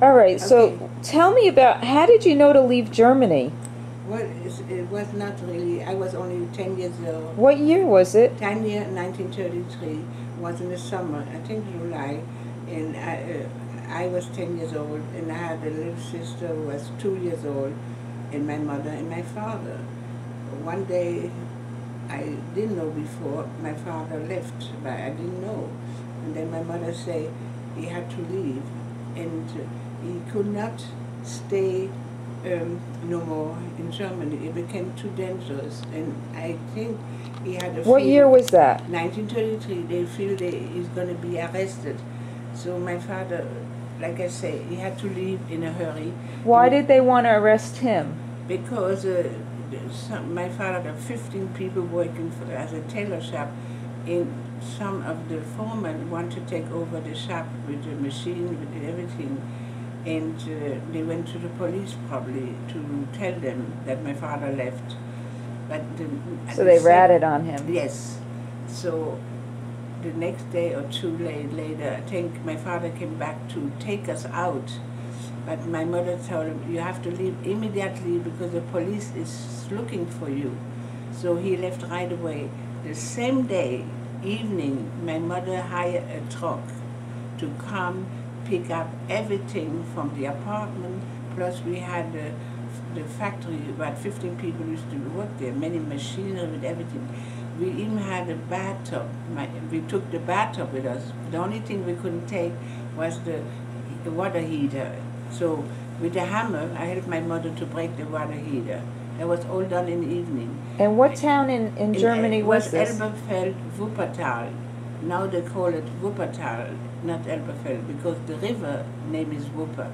All right, Okay. so tell me about, how did you know to leave Germany? Well, it was not really. I was only 10 years old. What year was it? 1933 was in the summer, I think July, and I was 10 years old, and I had a little sister who was 2 years old, and my mother and my father. One day, I didn't know before, my father left, but I didn't know. And then my mother said he had to leave, and he could not stay no more in Germany. It became too dangerous, and I think he had a What year was that? 1933. They feel he's going to be arrested. So my father, like I say, he had to leave in a hurry. Why did they want to arrest him? Because my father had 15 people working as a tailor shop, and some of the foremen want to take over the shop with the machine, with everything. And they went to the police probably to tell them that my father left. But so they ratted on him. Yes. So the next day or two later, I think my father came back to take us out. But my mother told him, you have to leave immediately because the police is looking for you. So he left right away. The same day, evening, my mother hired a truck to come pick up everything from the apartment, plus we had the factory, about 15 people used to work there, many machinery with everything. We even had a bathtub. We took the bathtub with us. The only thing we couldn't take was the water heater. So with the hammer, I helped my mother to break the water heater. That was all done in the evening. And what town in Germany was this? Elberfeld Wuppertal. Now they call it Wuppertal, not Elberfeld, because the river name is Wupper.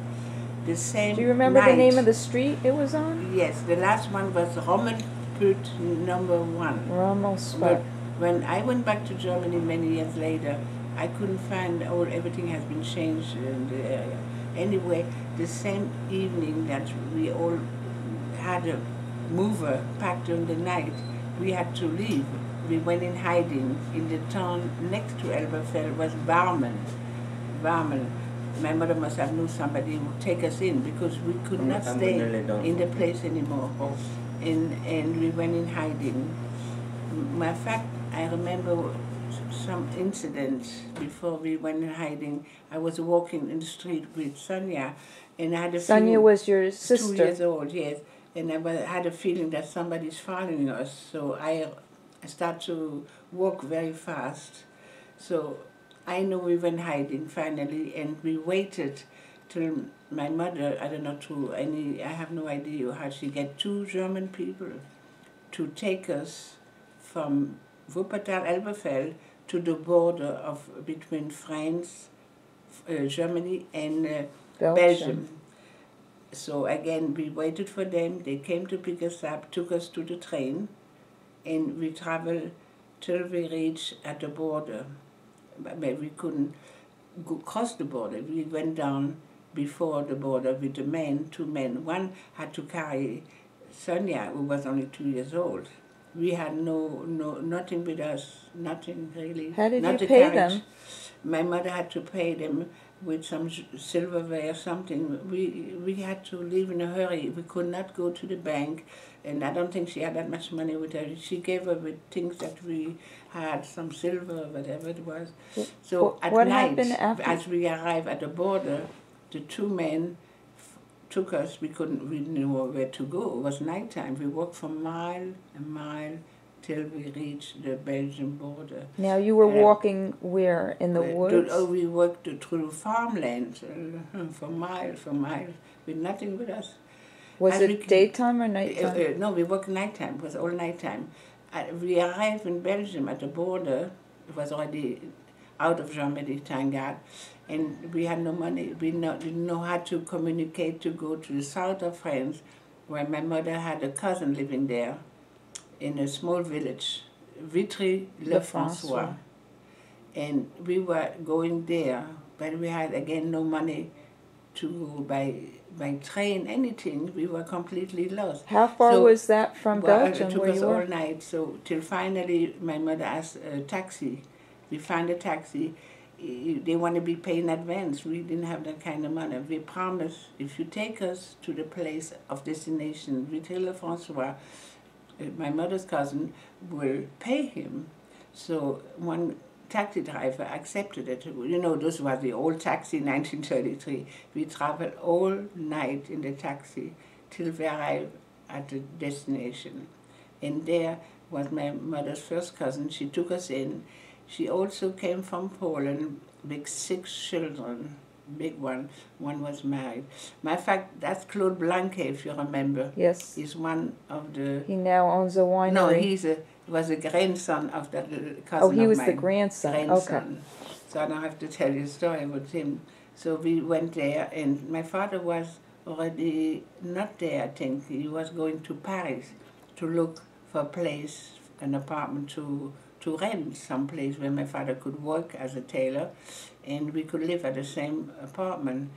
The same. Do you remember the name of the street it was on? Yes, the last one was Rommelput number 1. Rommelput. But when I went back to Germany many years later, I couldn't find, everything has been changed in the area. Anyway, the same evening that we all had a mover packed during the night, we had to leave. We went in hiding in the town next to Elberfeld was Barmen. My mother must have knew somebody who would take us in because we could not stay in the place anymore. And we went in hiding. Matter of fact, I remember some incidents before we went in hiding. I was walking in the street with Sonia, and I had a feeling. Sonia was your sister? 2 years old, yes. And I had a feeling that somebody's following us, so I started to walk very fast. So I know we went hiding finally, and we waited till my mother, I don't know, I have no idea how she get 2 German people to take us from Wuppertal, Elberfeld, to the border between France, Germany, and Belgium. So again, we waited for them. They came to pick us up, took us to the train, and we traveled till we reached at the border. But we couldn't cross the border. We went down before the border with the men, 2 men. One had to carry Sonia, who was only 2 years old. We had nothing with us, nothing really. How did you pay them? My mother had to pay them with some silverware or something. We had to leave in a hurry. We could not go to the bank, and I don't think she had that much money with her. She gave her with things that we had, some silver, whatever it was. So at night, as we arrived at the border, the 2 men took us. We didn't know where to go. It was nighttime. We walked for mile and mile till we reached the Belgian border. Now you were walking where? In the woods? We walked through farmland for miles, with nothing with us. Was it daytime or nighttime? No, we walked nighttime. It was all nighttime. We arrived in Belgium at the border. It was already out of Germany, thank God. And we had no money. We didn't know how to communicate to go to the south of France, where my mother had a cousin living there in a small village, Vitry-le-François. And we were going there, but we had again no money to go by train, anything. We were completely lost. How far was that from Belgium? It took us all night, so till finally my mother asked a taxi. We found a taxi, they want to be paid in advance. We didn't have that kind of money. We promised, if you take us to the place of destination, Vitry Francois, my mother's cousin, will pay him. So one taxi driver accepted it. You know, this was the old taxi in 1933. We traveled all night in the taxi till we arrived at the destination. And there was my mother's first cousin. She took us in. She also came from Poland with 6 children, big one. One was married. Matter of fact, that's Claude Blanquet, if you remember. Yes. He's one of the... He now owns a winery. No, was a grandson of that little cousin Oh, he of was mine. the grandson. Okay. So I don't have to tell you a story about him. So we went there, and my father was already not there, I think. He was going to Paris to look for a place, an apartment to rent, someplace where my father could work as a tailor, and we could live at the same apartment.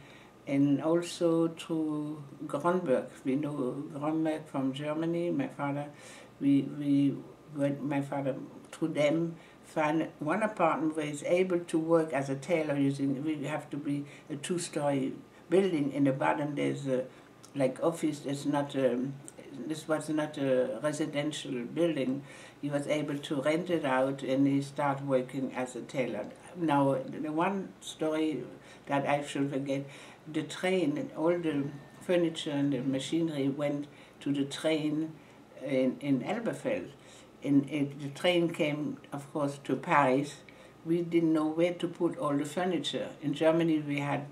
And also to Grunberg. We know Grunberg from Germany. My father, my father, through them, found one apartment where he's able to work as a tailor using, we have to be a 2-story building. In the bottom there's a, like office, it's not this was not a residential building. He was able to rent it out and he started working as a tailor. Now, the one story that I should forget, the train and all the furniture and the machinery went to the train in Elberfeld. And the train came, of course, to Paris. We didn't know where to put all the furniture. In Germany, we had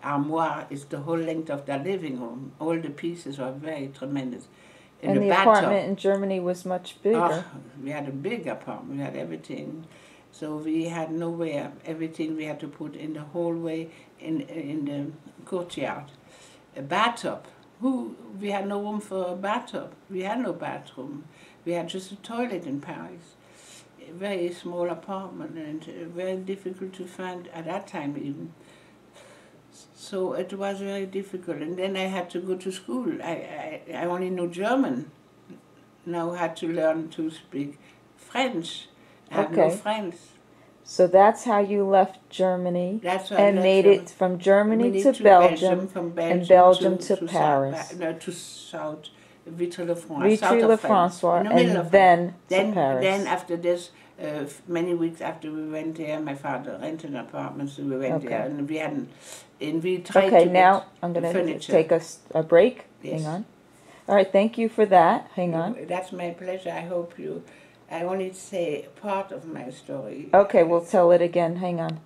armoire, it's the whole length of the living room. All the pieces were very tremendous. And the apartment in Germany was much bigger. Oh, we had a big apartment, we had everything. So we had nowhere, everything we had to put in the hallway, in the courtyard. A bathtub. We had no room for a bathtub. We had no bathroom. We had just a toilet in Paris. A very small apartment and very difficult to find at that time even. So it was very difficult. And then I had to go to school. I only knew German. Now I had to learn to speak French. I have no friends. So that's how you left Germany and made it from Germany to Belgium, and Belgium to Paris. To South Vitry-le-Francois. Vitry-le-Francois, and then to Paris. Then after this, many weeks after we went there, my father rented an apartment, so we went there, and we hadn't, and we tried to now I'm going to take a break. Yes. Hang on. All right, thank you for that. Hang on. That's my pleasure. I hope you, I only say part of my story. Okay, we'll tell it again. Hang on.